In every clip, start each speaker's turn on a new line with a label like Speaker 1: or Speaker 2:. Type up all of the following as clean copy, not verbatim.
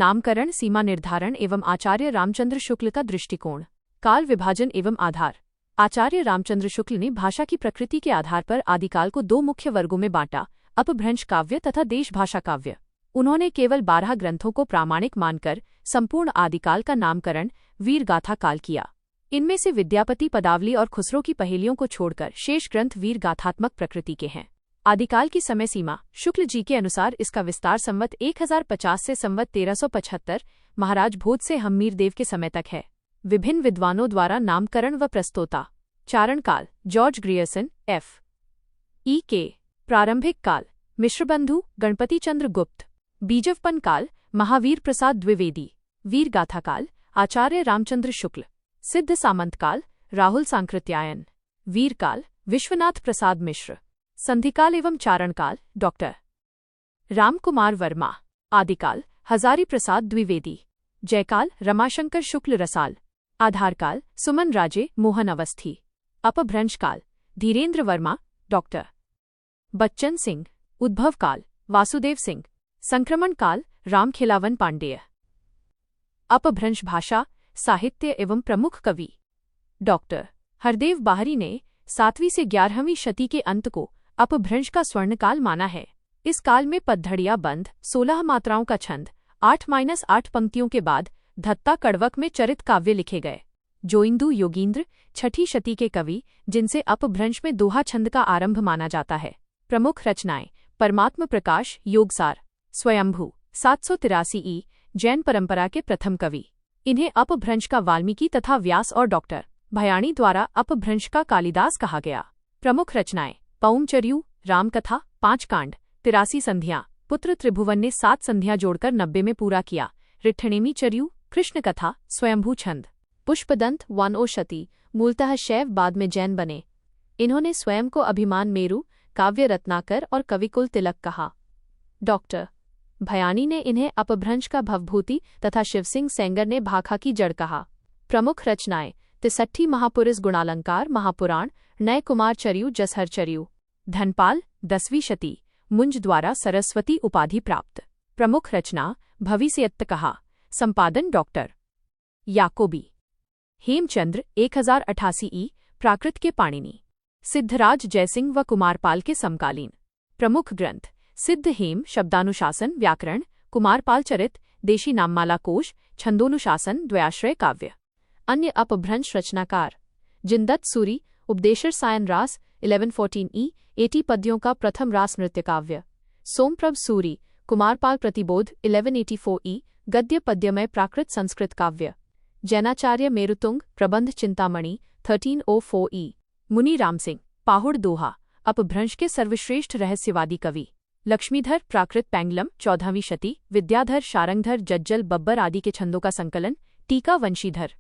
Speaker 1: नामकरण, सीमा निर्धारण एवं आचार्य रामचंद्र शुक्ल का दृष्टिकोण। काल विभाजन एवं आधार। आचार्य रामचंद्र शुक्ल ने भाषा की प्रकृति के आधार पर आदिकाल को दो मुख्य वर्गों में बांटा, अपभ्रंश काव्य तथा देश भाषा काव्य। उन्होंने केवल 12 ग्रंथों को प्रामाणिक मानकर संपूर्ण आदिकाल का नामकरण वीर गाथा काल किया। इनमें से विद्यापति, पदावली और खुसरो की पहेलियों को छोड़कर शेष ग्रंथ वीर गाथात्मक प्रकृति के हैं। आदिकाल की समय सीमा शुक्ल जी के अनुसार इसका विस्तार संवत 1050 से संवत 1375 महाराज भोज से हम्मीर देव के समय तक है। विभिन्न विद्वानों द्वारा नामकरण व प्रस्तोता। चारण काल जॉर्ज ग्रियर्सन, F.E.K. प्रारंभिक काल मिश्रबंधु, गणपति चंद्र गुप्त। बीजवपन काल महावीर प्रसाद द्विवेदी। वीर गाथा काल आचार्य रामचंद्र शुक्ल। सिद्ध सामंत काल राहुल सांकृत्यायन। वीर काल विश्वनाथ प्रसाद मिश्र। संधिकाल एवं चारण काल डॉक्टर रामकुमार वर्मा। आदिकाल हजारी प्रसाद द्विवेदी। जयकाल रमाशंकर शुक्ल रसाल। आधारकाल सुमन राजे, मोहन अवस्थी। अपभ्रंश काल धीरेन्द्र वर्मा, डॉक्टर बच्चन सिंह। उद्भव काल वासुदेव सिंह। संक्रमण काल रामखिलावन पांडेय। अपभ्रंश भाषा, साहित्य एवं प्रमुख कवि डॉक्टर हरदेव बाहरी ने 7वीं से 11वीं शती के अंत को अपभ्रंश का स्वर्णकाल माना है। इस काल में पद्धड़िया बंध, 16 मात्राओं का छंद, 8-8 पंक्तियों के बाद धत्ता कड़वक में चरित काव्य लिखे गए। जोइंदु योगींद्र 6ठी शती के कवि, जिनसे अपभ्रंश में दोहा छंद का आरंभ माना जाता है। प्रमुख रचनाएं परमात्म प्रकाश, योगसार। स्वयंभू 783 ई, जैन परंपरा के प्रथम कवि। इन्हें अपभ्रंश का वाल्मीकि तथा व्यास और डॉक्टर भयाणी द्वारा अपभ्रंश का कालिदास कहा गया। प्रमुख रचनाएं पौमचर्यु, रामकथा 5 कांड, 83 संधियां। पुत्र त्रिभुवन ने 7 संधियां जोड़कर 90 में पूरा किया। रिट्ठणेमी चर्यु, कृष्ण कथा, स्वयंभू छंद। पुष्पदंत 1 शती, मूलतः शैव, बाद में जैन बने। इन्होंने स्वयं को अभिमान मेरु, काव्य रत्नाकर और कविकुल तिलक कहा। डॉक्टर भयानी ने इन्हें अपभ्रंश का भवभूति तथा शिवसिंह सेंगर ने भाखा की जड़ कहा। प्रमुख रचनाएं 63 महापुरुष गुणालंकार, महापुराण, नय कुमार चर्यु, जसहर चर्यु। धनपाल 10वीं शती, मुंज द्वारा सरस्वती उपाधि प्राप्त। प्रमुख रचना भविष्यत्त कहा। संपादन डॉक्टर याकोबी। हेमचंद्र 1088 ई, प्राकृत के पाणिनि। सिद्धराज जयसिंह व कुमारपाल के समकालीन। प्रमुख ग्रंथ सिद्ध हेम, शब्दानुशासन, व्याकरण, कुमारपाल चरित, देशी नाममाला कोश, छंदोनुशासन, द्वयाश्रय काव्य। अन्य अपभ्रंश रचनाकार जिनदत्त सूरी, उपदेशर सायन रास 1114 ई, 80 पद्यों का प्रथम रास नृत्य काव्य। सोमप्रभ सूरी, कुमारपाल प्रतिबोध 1184 ई, गद्य पद्यमय प्राकृत संस्कृत काव्य। जैनाचार्य मेरुतुंग, प्रबंध चिंतामणि 1304 ई। मुनि राम सिंह, पाहुड़ दोहा, अपभ्रंश के सर्वश्रेष्ठ रहस्यवादी कवि। लक्ष्मीधर, प्राकृत पैंगलम 14वीं शती। विद्याधर, शारंगधर, जज्जल, बब्बर आदि के छंदों का संकलन। टीका वंशीधर।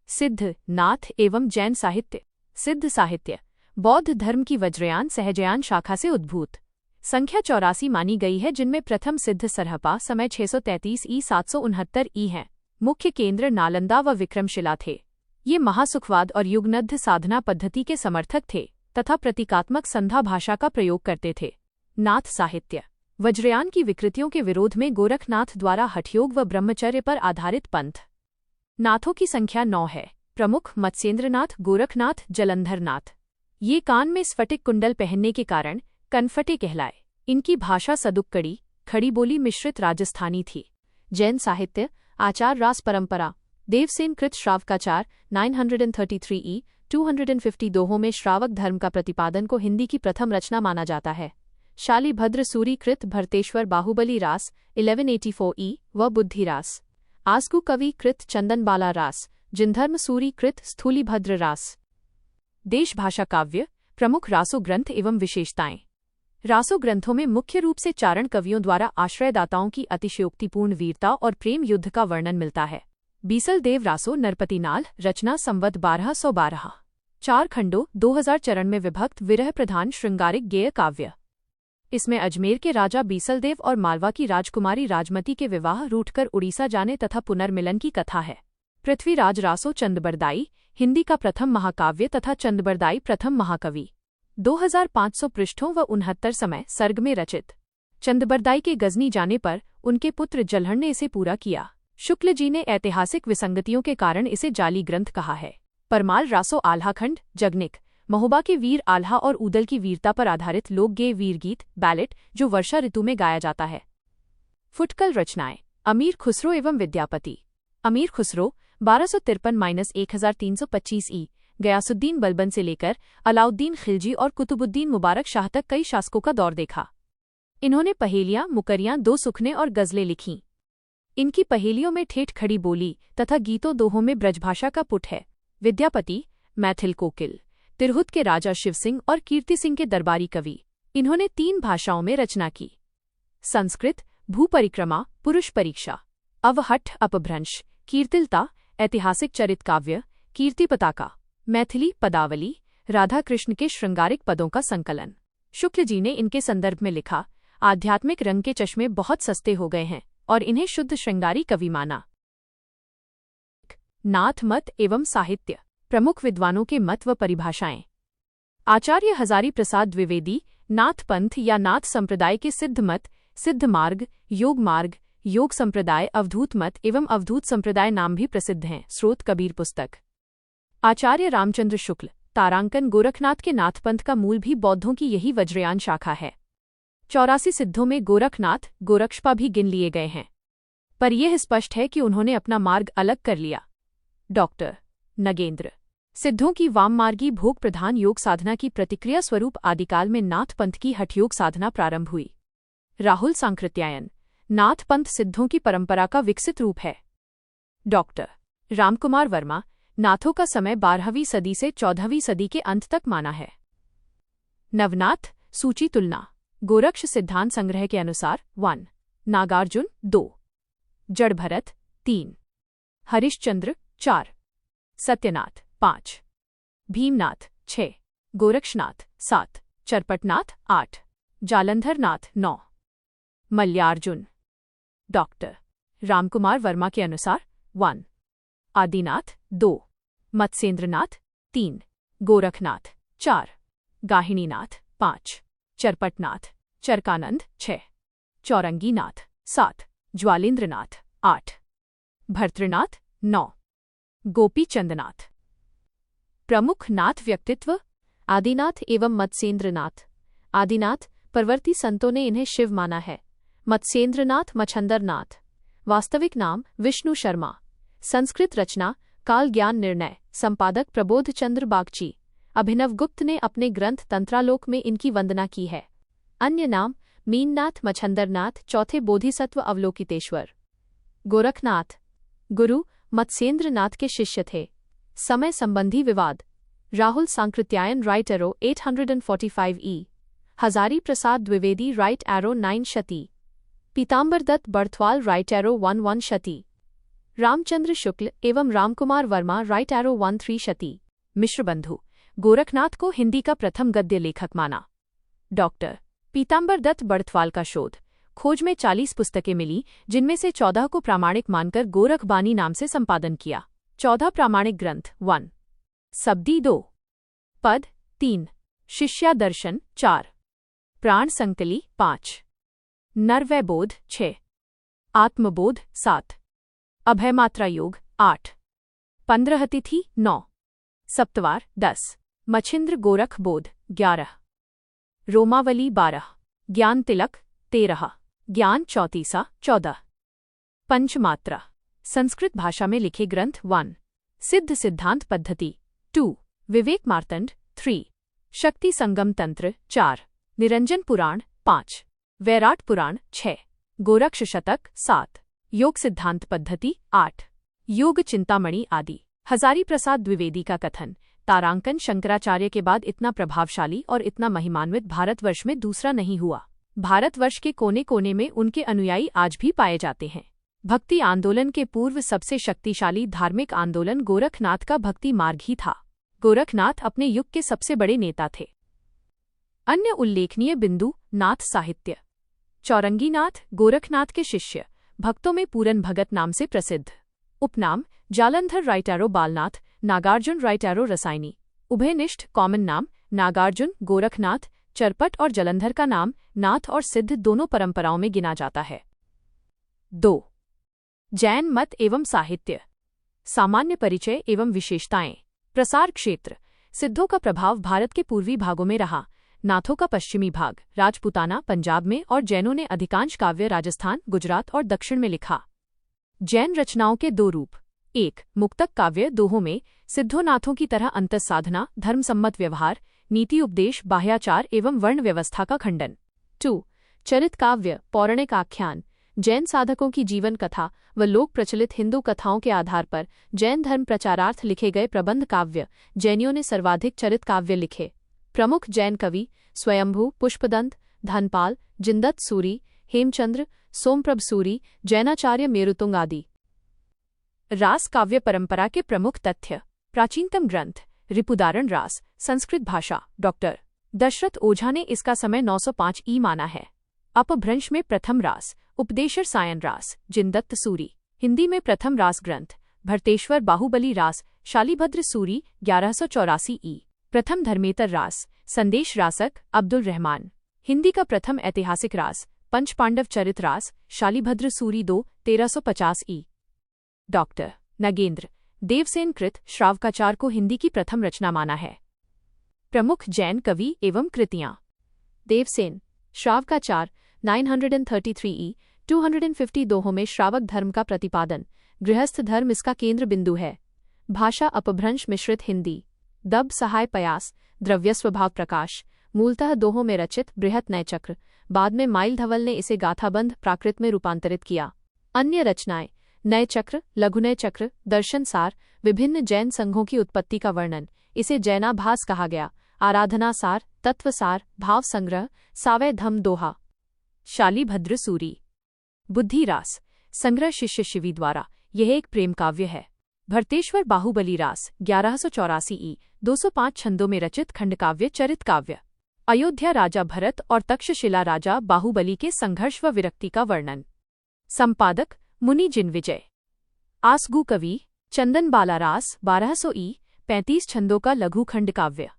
Speaker 1: सिद्ध नाथ एवं जैन साहित्य। सिद्ध साहित्य बौद्ध धर्म की वज्रयान सहजयान शाखा से उद्भूत। संख्या 84 मानी गई है, जिनमें प्रथम सिद्ध सरहपा समय 633 ई 769 ई है। मुख्य केंद्र नालंदा व विक्रमशिला थे। ये महासुखवाद और युगनद्ध साधना पद्धति के समर्थक थे तथा प्रतीकात्मक संधा भाषा का प्रयोग करते थे। नाथ साहित्य वज्रयान की विकृतियों के विरोध में गोरखनाथ द्वारा हठयोग व ब्रह्मचर्य पर आधारित पंथ। नाथों की संख्या 9 है। प्रमुख मत्स्येंद्रनाथ, गोरखनाथ, जलंधरनाथ। ये कान में स्फटिक कुंडल पहनने के कारण कनफटे कहलाए। इनकी भाषा सदुक्कड़ी, खड़ी बोली मिश्रित राजस्थानी थी। जैन साहित्य आचार रास परंपरा। देवसेन कृत श्रावकाचार 933 ई, 250 दोहों में श्रावक धर्म का प्रतिपादन को हिंदी की प्रथम रचना माना जाता है। शालिभद्र सूरी कृत भरतेश्वर बाहुबली रास 1184 ई व बुद्धि रास। आसगु कवि कृत चंदनबाला रास, जिनधर्म सूरी कृत स्थूलीभद्र रास। देश भाषा काव्य। प्रमुख रासो ग्रंथ एवं विशेषताएं। रासो ग्रंथों में मुख्य रूप से चारण कवियों द्वारा आश्रयदाताओं की अतिशयोक्तिपूर्ण वीरता और प्रेम युद्ध का वर्णन मिलता है। बीसल देव रासो नरपतिनाल, रचना संवत 1212। 4 खंडों, 2000 चरण में विभक्त, विरह प्रधान श्रृंगारिक गेय काव्य। इसमें अजमेर के राजा बीसलदेव और मालवा की राजकुमारी राजमती के विवाह, रूठकर उड़ीसा जाने तथा पुनर्मिलन की कथा है। पृथ्वीराज रासो चंदबरदाई हिंदी का प्रथम महाकाव्य तथा चंदबरदाई प्रथम महाकवि। 2500 पृष्ठों व 69 समय सर्ग में रचित। चंदबरदाई के गजनी जाने पर उनके पुत्र जलहण ने इसे पूरा किया। शुक्ल जी ने ऐतिहासिक विसंगतियों के कारण इसे जाली ग्रंथ कहा है। परमाल रासो आल्हाखंड, जगनिक, महोबा के वीर आल्हा और ऊदल की वीरता पर आधारित लोकगेय वीरगीत बैलेट जो वर्षा ऋतु में गाया जाता है। फुटकल रचनाएं। अमीर खुसरो एवं विद्यापति। अमीर खुसरो 1253-1325 ई गयासुद्दीन बलबन से लेकर अलाउद्दीन खिलजी और कुतुबुद्दीन मुबारक शाह तक कई शासकों का दौर देखा। इन्होंने पहेलियां, मुकरियां, दो सुखने और गजलें लिखीं। इनकी पहेलियों में ठेठ खड़ी बोली तथा गीतों दोहों में ब्रजभाषा का पुट है। विद्यापति मैथिल कोकिल, तिरहुत के राजा शिवसिंह और कीर्ति सिंह के दरबारी कवि। इन्होंने 3 भाषाओं में रचना की। संस्कृत, भूपरिक्रमा, पुरुष परीक्षा, अवहट्ठ अपभ्रंश, कीर्तिलता, ऐतिहासिक चरित काव्य, कीर्ति पताका, मैथिली, पदावली, राधा कृष्ण के श्रृंगारिक पदों का संकलन। शुक्ल जी ने इनके संदर्भ में लिखा, आध्यात्मिक रंग के चश्मे बहुत सस्ते हो गए हैं और इन्हें शुद्ध श्रृंगारी कवि माना। नाथ मत एवं साहित्य। प्रमुख विद्वानों के मत व परिभाषाएं। आचार्य हजारी प्रसाद द्विवेदी नाथ पंथ या नाथ संप्रदाय के सिद्ध मत, सिद्ध मार्ग, योग मार्ग, योग संप्रदाय, अवधूत मत एवं अवधूत संप्रदाय नाम भी प्रसिद्ध हैं। स्रोत कबीर पुस्तक। आचार्य रामचंद्र शुक्ल तारांकन गोरखनाथ के नाथपंथ का मूल भी बौद्धों की यही वज्रयान शाखा है। 84 सिद्धों में गोरखनाथ, गोरक्षपा भी गिन लिए गए हैं, पर यह स्पष्ट है कि उन्होंने अपना मार्ग अलग कर लिया। डॉक्टर नगेंद्र। सिद्धों की वाममार्गी भोग प्रधान योग साधना की प्रतिक्रिया स्वरूप आदिकाल में नाथपंथ की हठयोग साधना प्रारंभ हुई। राहुल सांकृत्यायन। नाथपंथ सिद्धों की परंपरा का विकसित रूप है। डॉक्टर रामकुमार वर्मा। नाथों का समय 12वीं सदी से 14वीं सदी के अंत तक माना है। नवनाथ सूची तुलना। गोरक्ष सिद्धांत संग्रह के अनुसार 1, नागार्जुन 2, जड़भरत 3, हरिश्चंद्र 4, सत्यनाथ 5, भीमनाथ 6, गोरक्षनाथ 7, चरपटनाथ 8, जालंधरनाथ 9, मल्ल्यार्जुन। डॉक्टर रामकुमार वर्मा के अनुसार 1, आदिनाथ 2, मत्स्येंद्रनाथ 3, गोरखनाथ 4, गाहिनीनाथ 5, चरपटनाथ, चरकानंद 6, चौरंगीनाथ 7, ज्वालेंद्रनाथ 8, भर्तृनाथ 9, गोपीचंदनाथ। प्रमुख नाथ व्यक्तित्व। आदिनाथ एवं मत्स्येंद्रनाथ। आदिनाथ परवर्ती संतों ने इन्हें शिव माना है। मत्स्येंद्रनाथ मच्छंदरनाथ। वास्तविक नाम विष्णु शर्मा। संस्कृत रचना काल ज्ञान निर्णय। संपादक प्रबोधचंद्र बागची। अभिनव गुप्त ने अपने ग्रंथ तंत्रालोक में इनकी वंदना की है। अन्य नाम मीननाथ मच्छंदरनाथ, चौथे बोधिसत्व अवलोकितेश्वर। गोरखनाथ गुरु मत्स्येंद्रनाथ के शिष्य थे। समय संबंधी विवाद। राहुल सांकृत्यायन राइट एरो 845 ई। हजारी प्रसाद द्विवेदी राइट एरो 9 शती। पीताम्बर दत्त बर्थवाल राइट एरो 11 शती। रामचंद्र शुक्ल एवं रामकुमार वर्मा राइट एरो 13 शती। मिश्रबंधु गोरखनाथ को हिंदी का प्रथम गद्य लेखक माना। डॉक्टर पीताम्बर दत्त बर्थवाल का शोध। खोज में 40 पुस्तकें मिली, जिनमें से 14 को प्रामाणिक मानकर गोरखबानी नाम से संपादन किया। 14 प्रामाणिक ग्रंथ 1, सब्दी 2, पद 3, शिष्या दर्शन 4, प्राण संकली 5, नरवैबोध 6, आत्मबोध 7, अभयमात्रा योग 8, 15 तिथि 9, सप्तवार 10, मच्छिंद्र गोरख बोध 11, रोमावली 12, ज्ञान तिलक 13, ज्ञान चौतीसा 14, पंचमात्रा। संस्कृत भाषा में लिखे ग्रंथ 1, सिद्ध सिद्धांत पद्धति 2, विवेक मार्तंड 3, शक्ति संगम तंत्र 4, निरंजन पुराण 5, वैराट पुराण 6, गोरक्ष शतक 7, योग सिद्धांत पद्धति 8, योग चिंतामणि आदि। हजारी प्रसाद द्विवेदी का कथन। तारांकन शंकराचार्य के बाद इतना प्रभावशाली और इतना महिमान्वित भारतवर्ष में दूसरा नहीं हुआ। भारतवर्ष के कोने कोने में उनके अनुयायी आज भी पाए जाते हैं। भक्ति आंदोलन के पूर्व सबसे शक्तिशाली धार्मिक आंदोलन गोरखनाथ का भक्ति मार्ग ही था। गोरखनाथ अपने युग के सबसे बड़े नेता थे। अन्य उल्लेखनीय बिंदु। नाथ साहित्य। चौरंगीनाथ गोरखनाथ के शिष्य, भक्तों में पूरन भगत नाम से प्रसिद्ध। उपनाम Jalandhar right arrow Balnath, Nagarjuna right arrow Rasayani. उभयनिष्ठ कॉमन नाम नागार्जुन, गोरखनाथ, चरपट और जलंधर का नाम नाथ और सिद्ध दोनों परंपराओं में गिना जाता है। 2. जैन मत एवं साहित्य। सामान्य परिचय एवं विशेषताएं। प्रसार क्षेत्र। सिद्धों का प्रभाव भारत के पूर्वी भागों में रहा, नाथों का पश्चिमी भाग राजपूताना पंजाब में और जैनों ने अधिकांश काव्य राजस्थान, गुजरात और दक्षिण में लिखा। जैन रचनाओं के 2 रूप। 1. मुक्तक काव्य। दोहों में सिद्धों नाथों की तरह अंतःसाधना, धर्मसम्मत व्यवहार, नीति उपदेश, बाह्याचार एवं वर्ण व्यवस्था का खंडन। 2. चरित काव्य। पौराणिक आख्यान। जैन साधकों की जीवन कथा व लोक प्रचलित हिंदू कथाओं के आधार पर जैन धर्म प्रचारार्थ लिखे गए प्रबंध काव्य। जैनियों ने सर्वाधिक चरित काव्य लिखे। प्रमुख जैन कवि स्वयंभू, पुष्पदंत, धनपाल, जिनदत्त सूरी, हेमचंद्र, सोमप्रभ सूरी, जैनाचार्य मेरुतुंग आदि। रास काव्य परंपरा के प्रमुख तथ्य। प्राचीनतम ग्रंथ रिपुदारण रास, संस्कृत भाषा। डॉक्टर दशरथ ओझा ने इसका समय 905 ई माना है। अपभ्रंश में प्रथम रास, उपदेशर सायन रास, जिनदत्त सूरी। हिंदी में प्रथम रास ग्रंथ भरतेश्वर बाहुबली रास, शालीभद्र सूरी 1184 ई। प्रथम धर्मेतर रास, संदेश रासक, अब्दुल रहमान। हिंदी का प्रथम ऐतिहासिक रास पंच पांडव चरित रास, शालीभद्र सूरी 2 1350 ई। डॉक्टर नगेंद्र देवसेन कृत श्रावकाचार को हिंदी की प्रथम रचना माना है। प्रमुख जैन कवि एवं कृतियां। देवसेन श्रावकाचार 933 ई 250 दोहों में श्रावक धर्म का प्रतिपादन, गृहस्थ धर्म इसका केंद्र बिंदु है। भाषा अपभ्रंश मिश्रित हिंदी। दब सहाय पयास, द्रव्य स्वभाव प्रकाश। मूलतः दोहों में रचित बृहत नय चक्र, बाद में माइल धवल ने इसे गाथाबंध प्राकृत में रूपांतरित किया। अन्य रचनाएं नय चक्र, लघुनय चक्र, दर्शन सार, विभिन्न जैन संघों की उत्पत्ति का वर्णन, इसे जैनाभास कहा गया। आराधना सार, तत्वसार, भाव संग्रह, सावय धम दोहा। शालीभद्र सूरी बुद्धिरास संग्रह शिष्य शिवी द्वारा, यह एक प्रेम काव्य है। भरतेश्वर बाहुबली रास 1184 ई 205 छंदों में रचित खंडकाव्य चरित काव्य। अयोध्या राजा भरत और तक्षशिला राजा बाहुबली के संघर्ष व विरक्ति का वर्णन। संपादक मुनि जिनविजय। आसगु कवि चंदन बाला रास 1200 ई 35 छंदों का लघु खंडकाव्य।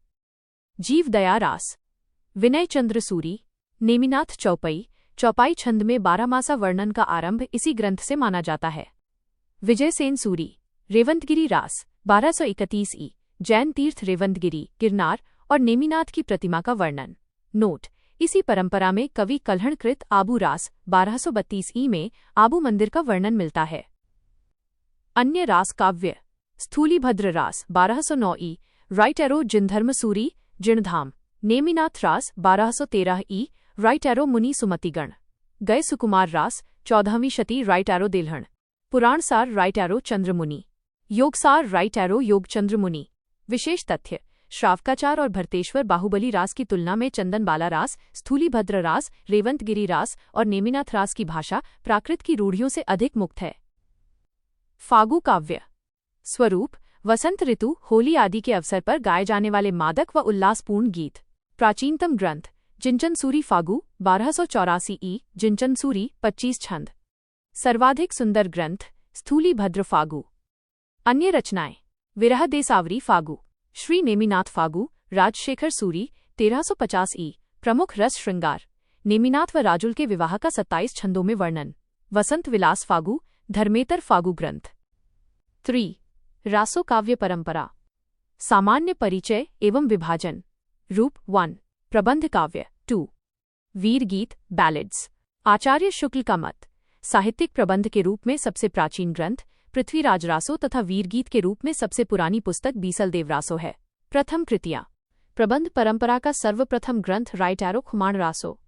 Speaker 1: जीवदया रास विनय चंद्र सूरी। नेमिनाथ चौपाई, चौपाई छंद में 12मासा वर्णन का आरंभ इसी ग्रंथ से माना जाता है। विजयसेन सूरी रेवंतगिरी रास 1231 ई। जैन तीर्थ रेवंतगिरी, गिरनार और नेमिनाथ की प्रतिमा का वर्णन। नोट, इसी परंपरा में कवि कल्हणकृत आबू रास 1232 ई में आबू मंदिर का वर्णन मिलता है। अन्य रास काव्य स्थूलीभद्र रास 1209 ई, राइट एरो जिनधर्म सूरी, जिणधाम। नेमिनाथ रास 1213 ई, राइट एरो मुनि सुमतिगण। गए सुकुमार रास 14वीं शती, राइट एरो देलहण। पुराण सार, right arrow Chandramuni. योगसार, right arrow योगचंद्र मुनि। विशेष तथ्य। श्रावकाचार और भरतेश्वर बाहुबली रास की तुलना में चंदन बाला रास, स्थूलीभद्र रास, रेवंतगिरी रास और नेमिनाथ रास की भाषा प्राकृत की रूढ़ियों से अधिक मुक्त है। फागु काव्य। स्वरूप वसंत ऋतु, होली आदि के अवसर पर गाए जाने वाले मादक व उल्लासपूर्ण गीत। प्राचीनतम ग्रंथ जिनचन सूरी फागु 1284 ई, जिनचन सूरी 25 छंद। सर्वाधिक सुंदर ग्रंथ स्थूलीभद्र फागु। अन्य रचनाएं विरह देसावरी फागु, श्री नेमिनाथ फागु, राजशेखर सूरी 1350 ई। प्रमुख रस श्रृंगार। नेमिनाथ व राजुल के विवाह का 27 छंदों में वर्णन। वसंत विलास फागु, धर्मेतर फागु ग्रंथ। 3. रासो काव्य परंपरा। सामान्य परिचय एवं विभाजन। रूप 1. प्रबंध काव्य। 2. वीर गीत बैलेड्स। आचार्य शुक्ल का मत। साहित्यिक प्रबंध के रूप में सबसे प्राचीन ग्रंथ पृथ्वीराज रासो तथा वीरगीत के रूप में सबसे पुरानी पुस्तक बीसलदेव रासो है। प्रथम कृतियां। प्रबंध परंपरा का सर्वप्रथम ग्रंथ राइट एरो खुमान रासो।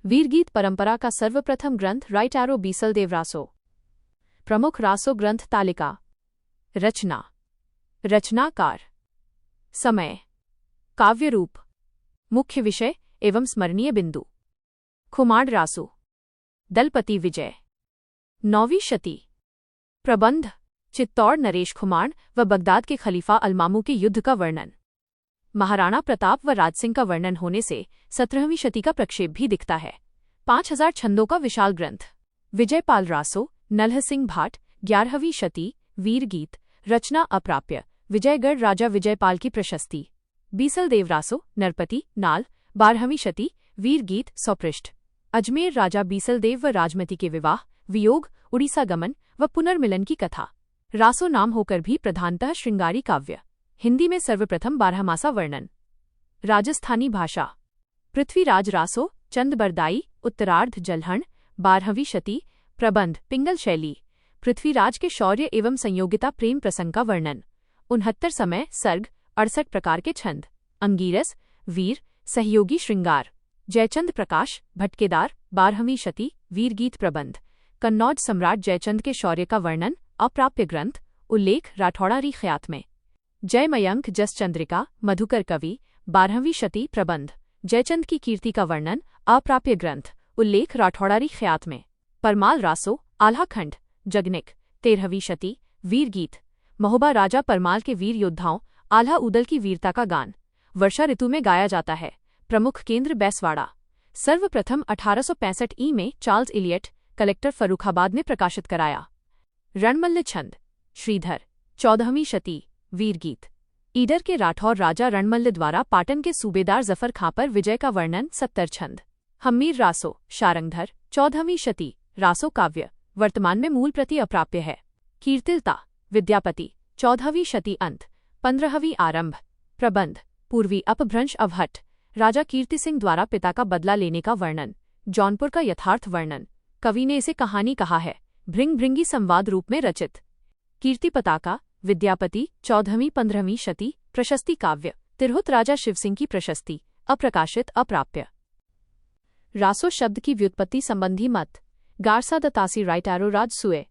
Speaker 1: वीरगीत परंपरा का सर्वप्रथम ग्रंथ राइट एरो बीसलदेव रासो। प्रमुख रासो ग्रंथ तालिका। रचना। रचनाकार। समय। काव्य रूप। मुख्य विषय एवं स्मरणीय बिंदु। खुमाण रासो। दलपति विजय। 9वीं शती। प्रबंध। चित्तौड़ नरेश खुमाण व बगदाद के खलीफा अलमामू के युद्ध का वर्णन। महाराणा प्रताप व राजसिंह का वर्णन होने से 17वीं शती का प्रक्षेप भी दिखता है। 5000 छंदों का विशाल ग्रंथ। विजयपाल रासो, नल्ह सिंह भाट, 11वीं शती। वीरगीत। रचना अप्राप्य। विजयगढ़ राजा विजयपाल की प्रशस्ति। बीसलदेव रासो, नरपति, नाल, 12वीं शती। वीरगीत 100 पृष्ठ। अजमेर राजा बीसलदेव व राजमती के विवाह, वियोग, उड़ीसा गमन व पुनर्मिलन की कथा। रासो नाम होकर भी प्रधानतः श्रृंगारी काव्य। हिंदी में सर्वप्रथम 12मासा वर्णन। राजस्थानी भाषा। पृथ्वीराज रासो, चंद बरदाई, उत्तरार्ध जलहण, 12वीं शती, प्रबंध, पिंगल शैली। पृथ्वीराज के शौर्य एवं संयोगिता प्रेम प्रसंग का वर्णन। 69 समय, सर्ग, 68 प्रकार के छंद। अंगीरस, वीर, सहयोगी श्रृंगार। जयचंद प्रकाश, भटकेदार, 12वीं शती, वीरगीत प्रबंध। कन्नौज सम्राट जयचंद के शौर्य का वर्णन, अप्राप्य ग्रंथ, उल्लेख राठौड़ारी ख्यात में। जय मयंक जस चंद्रिका, मधुकर कवि, 12वीं शती, प्रबंध। जयचंद की कीर्ति का वर्णन, अप्राप्य ग्रंथ, उल्लेख राठौड़ारी ख्यात में। परमाल रासो, आल्हा खंड, जगनिक, 13वीं शती, वीरगीत। महोबा राजा परमाल के वीर योद्धाओं आल्हा उदल की वीरता का गान वर्षा ऋतु में गाया जाता है। प्रमुख केंद्र बैसवाड़ा। सर्वप्रथम 1865 ई में चार्ल्स इलियट, कलेक्टर फर्रुखाबाद ने प्रकाशित कराया। रणमल्ल छंद। श्रीधर, 14वीं शती, वीरगीत। ईडर के राठौर राजा रणमल्ल द्वारा पाटन के सूबेदार जफर खां पर विजय का वर्णन, 70 छंद। हम्मीर रासो, शारंगधर, 14वीं शती, रासो काव्य, वर्तमान में मूल प्रति अप्राप्य है। कीर्तिलता, विद्यापति, 14वीं शती अंत, 15वीं आरंभ, प्रबंध। पूर्वी अपभ्रंश अवहट, राजा कीर्ति सिंह द्वारा पिता का बदला लेने का वर्णन। जौनपुर का यथार्थ वर्णन। कवि ने इसे कहानी कहा है, भृंग भृंगी संवाद रूप में रचित। कीर्ति पताका, विद्यापति, 14वीं-15वीं शती, प्रशस्ति काव्य, तिरहुत राजा शिवसिंह की प्रशस्ति, अप्रकाशित, अप्राप्य। रासो शब्द की व्युत्पत्ति संबंधी मत। गारसा दत्तासी, राइट एरो राजसूय।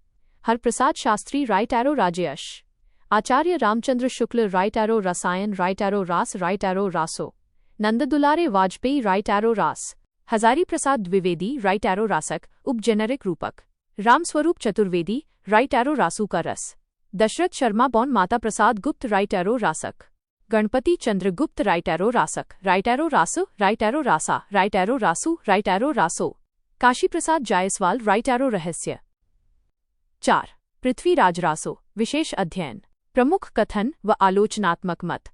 Speaker 1: Harprasad Shastri, right arrow Rajesh. Acharya Ramchandra Shukla, right arrow रसायन, राइट एरो रास, राइट एरो रासो। नंददुलारे वाजपेयी, राइट एरो रास। हजारी प्रसाद द्विवेदी, राइट एरो रासक, उपजेनेरिक रूपक। रामस्वरूप चतुर्वेदी, राइट एरो रासू का रस। दशरथ शर्मा बॉन माता प्रसाद गुप्त, राइट एरो रासक। गणपति चंद्र गुप्त, राइट एरो रासक, राइट एरो रासु, राइट एरो रासा, राइट एरो रासु, राइट एरो रासो। काशी प्रसाद जायसवाल, राइट एरो रहस्य। 4. पृथ्वीराज रासो, विशेष अध्ययन। प्रमुख कथन व आलोचनात्मक मत।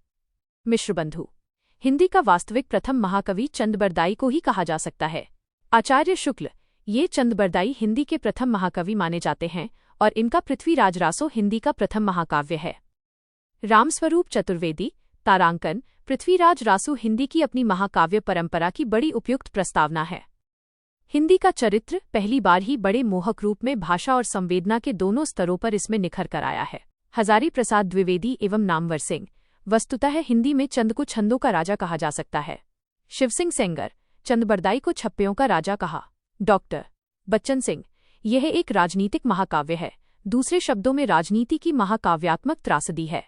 Speaker 1: मिश्रबंधु। हिंदी का वास्तविक प्रथम महाकवि चंदबरदाई को ही कहा जा सकता है। आचार्य शुक्ल, ये चंदबरदाई हिंदी के प्रथम महाकवि माने जाते हैं और इनका पृथ्वीराज रासो हिंदी का प्रथम महाकाव्य है। रामस्वरूप चतुर्वेदी, तारांकन, पृथ्वीराज रासो हिंदी की अपनी महाकाव्य परंपरा की बड़ी उपयुक्त प्रस्तावना है। हिंदी का चरित्र पहली बार ही बड़े मोहक रूप में भाषा और संवेदना के दोनों स्तरों पर इसमें निखर कर आया है। हजारी प्रसाद द्विवेदी एवं नामवर सिंह, वस्तुतः हिंदी में चंद को छंदों का राजा कहा जा सकता है। शिवसिंह सेंगर, चंदबरदाई को छप्पयों का राजा कहा। डॉक्टर बच्चन सिंह, यह एक राजनीतिक महाकाव्य है, दूसरे शब्दों में राजनीति की महाकाव्यात्मक त्रासदी है।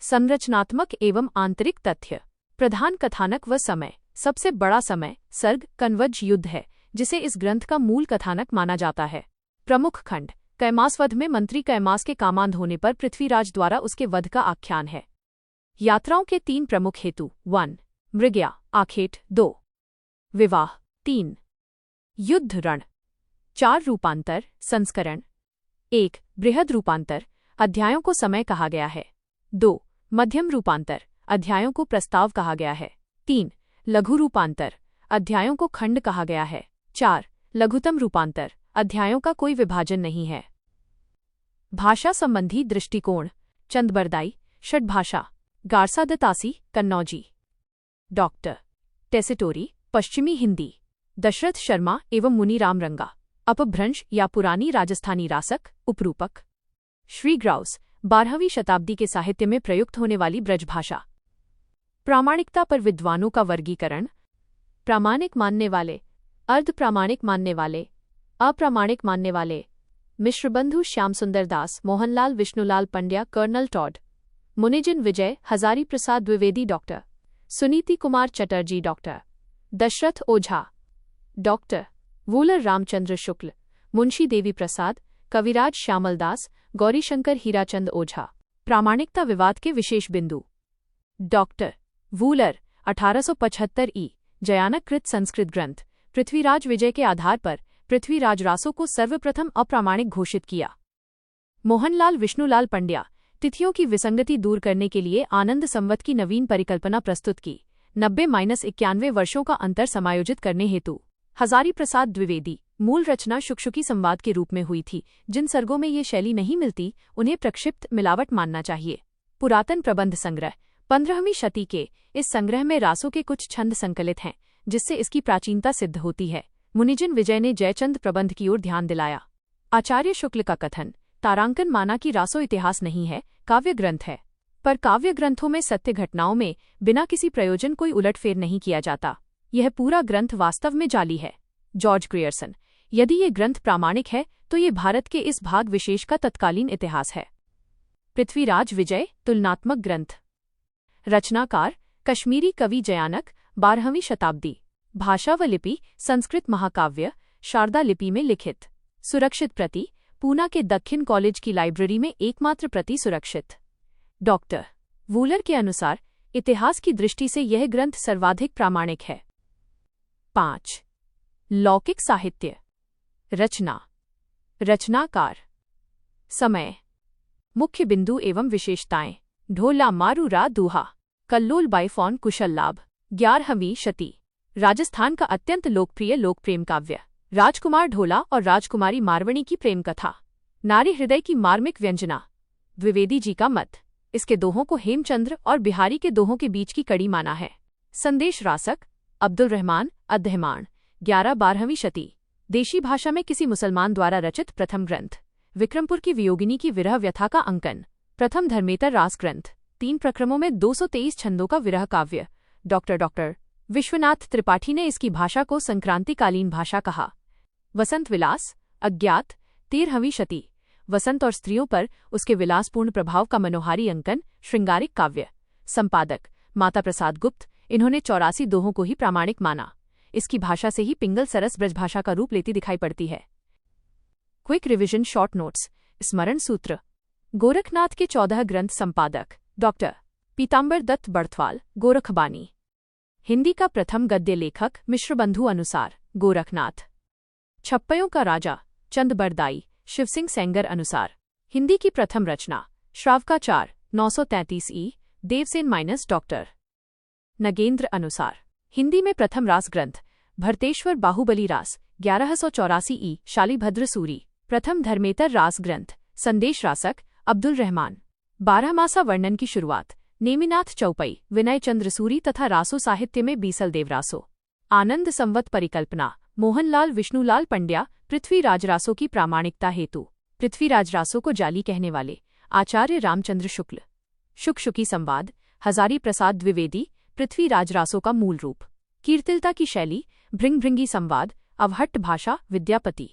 Speaker 1: संरचनात्मक एवं आंतरिक तथ्य। प्रधान कथानक व समय। सबसे बड़ा समय सर्ग कन्वज युद्ध है, जिसे इस ग्रंथ का मूल कथानक माना जाता है। प्रमुख खंड। कैमास वध में मंत्री कैमास के कामांध होने पर पृथ्वीराज द्वारा उसके वध का आख्यान है। यात्राओं के 3 प्रमुख हेतु। 1. मृग्या, आखेट। 2. विवाह। 3. युद्ध रण। 4. रूपांतर, संस्करण। 1. बृहद रूपांतर, अध्यायों को समय कहा गया है। 2. मध्यम रूपांतर, अध्यायों को प्रस्ताव कहा गया है। 3. लघु रूपांतर, अध्यायों को खंड कहा गया है। 4. लघुतम रूपांतर, अध्यायों का कोई विभाजन नहीं है। भाषा संबंधी दृष्टिकोण। चंदबरदाई, षड्भाषा। गारसा दत्तासी, कन्नौजी। डॉक्टर टेसिटोरी, पश्चिमी हिंदी। दशरथ शर्मा एवं मुनीराम रंगा, अपभ्रंश या पुरानी राजस्थानी रासक, उपरूपक। श्री ग्राउस, 12वीं शताब्दी के साहित्य में प्रयुक्त होने वाली ब्रजभाषा। प्रामाणिकता पर विद्वानों का वर्गीकरण। प्रामाणिक मानने वाले, अर्धप्रामाणिक मानने वाले, अप्रामाणिक मानने वाले। मिश्रबंधु श्याम सुंदर दास, मोहनलाल विष्णुलाल पंड्या, कर्नल टॉड। मुनिजिन विजय, हजारी प्रसाद द्विवेदी, डॉक्टर सुनीति कुमार चटर्जी, डॉक्टर दशरथ ओझा। डॉक्टर वूलर रामचंद्र शुक्ल, मुंशी देवी प्रसाद, कविराज श्यामलदास, गौरीशंकर हीराचंद ओझा। प्रामाणिकता विवाद के विशेष बिंदु। डॉक्टर वूलर, 1875 ई, जयानक कृत संस्कृत ग्रंथ पृथ्वीराज विजय के आधार पर पृथ्वीराज रासो को सर्वप्रथम अप्रामाणिक घोषित किया। मोहनलाल विष्णुलाल पंड्या, तिथियों की विसंगति दूर करने के लिए आनंद संवत की नवीन परिकल्पना प्रस्तुत की। 90-91 वर्षों का अंतर समायोजित करने हेतु। हजारी प्रसाद द्विवेदी, मूल रचना शुकशुकी संवाद के रूप में हुई थी। जिन सर्गों में ये शैली नहीं मिलती उन्हें प्रक्षिप्त मिलावट मानना चाहिए। पुरातन प्रबंध संग्रह 15वीं शती के इस संग्रह में रासों के कुछ छंद संकलित हैं, जिससे इसकी प्राचीनता सिद्ध होती है। मुनिजिन विजय ने जयचंद प्रबंध की ओर ध्यान दिलाया। आचार्य शुक्ल का कथन, तारांकन माना कि रासो इतिहास नहीं है, काव्य ग्रंथ है। पर काव्य ग्रंथों में सत्य घटनाओं में बिना किसी प्रयोजन कोई उलटफेर नहीं किया जाता। यह पूरा ग्रंथ वास्तव में जाली है। जॉर्ज ग्रियर्सन, यदि ये ग्रंथ प्रामाणिक है तो ये भारत के इस भाग विशेष का तत्कालीन इतिहास है। पृथ्वीराज विजय तुलनात्मक ग्रंथ। रचनाकार कश्मीरी कवि जयानक, 12वीं शताब्दी। भाषा व लिपि संस्कृत महाकाव्य, शारदा लिपि में लिखित। सुरक्षित प्रति पूना के दक्षिण कॉलेज की लाइब्रेरी में एकमात्र प्रति सुरक्षित। डॉक्टर वूलर के अनुसार इतिहास की दृष्टि से यह ग्रंथ सर्वाधिक प्रामाणिक है। 5. लौकिक साहित्य। रचना, रचनाकार, समय, मुख्य बिंदु एवं विशेषताएं। ढोला मारूरा दूहा, कल्लोल बाईफौन कुशल लाभ। 11वीं शती, राजस्थान का अत्यंत लोकप्रिय लोक प्रेम काव्य। राजकुमार ढोला और राजकुमारी मारवणी की प्रेम कथा। नारी हृदय की मार्मिक व्यंजना। द्विवेदी जी का मत, इसके दोहों को हेमचंद्र और बिहारी के दोहों के बीच की कड़ी माना है। संदेश रासक, अब्दुल रहमान अद्दहमान, 11-12वीं शती, देशी भाषा में किसी मुसलमान द्वारा रचित प्रथम ग्रंथ। विक्रमपुर की वियोगिनी की विरह व्यथा का अंकन। प्रथम धर्मेतर रास ग्रंथ, 3 प्रक्रमों में 223 छंदों का विरह काव्य। डॉक्टर विश्वनाथ त्रिपाठी ने इसकी भाषा को संक्रांतिकालीन भाषा कहा। वसंत विलास, अज्ञात, 13वीं शती, वसंत और स्त्रियों पर उसके विलासपूर्ण प्रभाव का मनोहारी अंकन, श्रृंगारिक काव्य। संपादक माता प्रसाद गुप्त, इन्होंने 84 दोहों को ही प्रामाणिक माना। इसकी भाषा से ही पिंगल सरस ब्रजभाषा का रूप लेती दिखाई पड़ती है। Quick revision short notes. स्मरण सूत्र। गोरखनाथ के 14 ग्रंथ। संपादक डॉक्टर पीताम्बर दत्त बड़थवाल, गोरखबानी। हिंदी का प्रथम गद्य लेखक मिश्रबंधु अनुसार गोरखनाथ। छप्पयों का राजा चंद बरदाई, शिवसिंह सेंगर अनुसार। हिंदी की प्रथम रचना श्रावकाचार 933 ई, देवसेन डॉक्टर नगेंद्र अनुसार। हिंदी में प्रथम रास ग्रंथ भरतेश्वर बाहुबली रास 1184 ई, शालिभद्र सूरी। प्रथम धर्मेतर रास ग्रंथ संदेश रासक, अब्दुल रहमान। 12मासा वर्णन की शुरुआत नेमिनाथ चौपई, विनय चंद्र सूरी तथा रासो साहित्य में बीसल देवरासो। आनंद संवत परिकल्पना मोहनलाल विष्णुलाल पंड्या। पृथ्वीराज रासो की प्रामाणिकता हेतु पृथ्वीराज रासो को जाली कहने वाले आचार्य रामचंद्र शुक्ल। शुकशुकी संवाद हजारी प्रसाद द्विवेदी। पृथ्वीराज रासो का मूल रूप। कीर्तिलता की शैली भृंगभृंगी संवाद। अवहट्ट भाषा विद्यापति।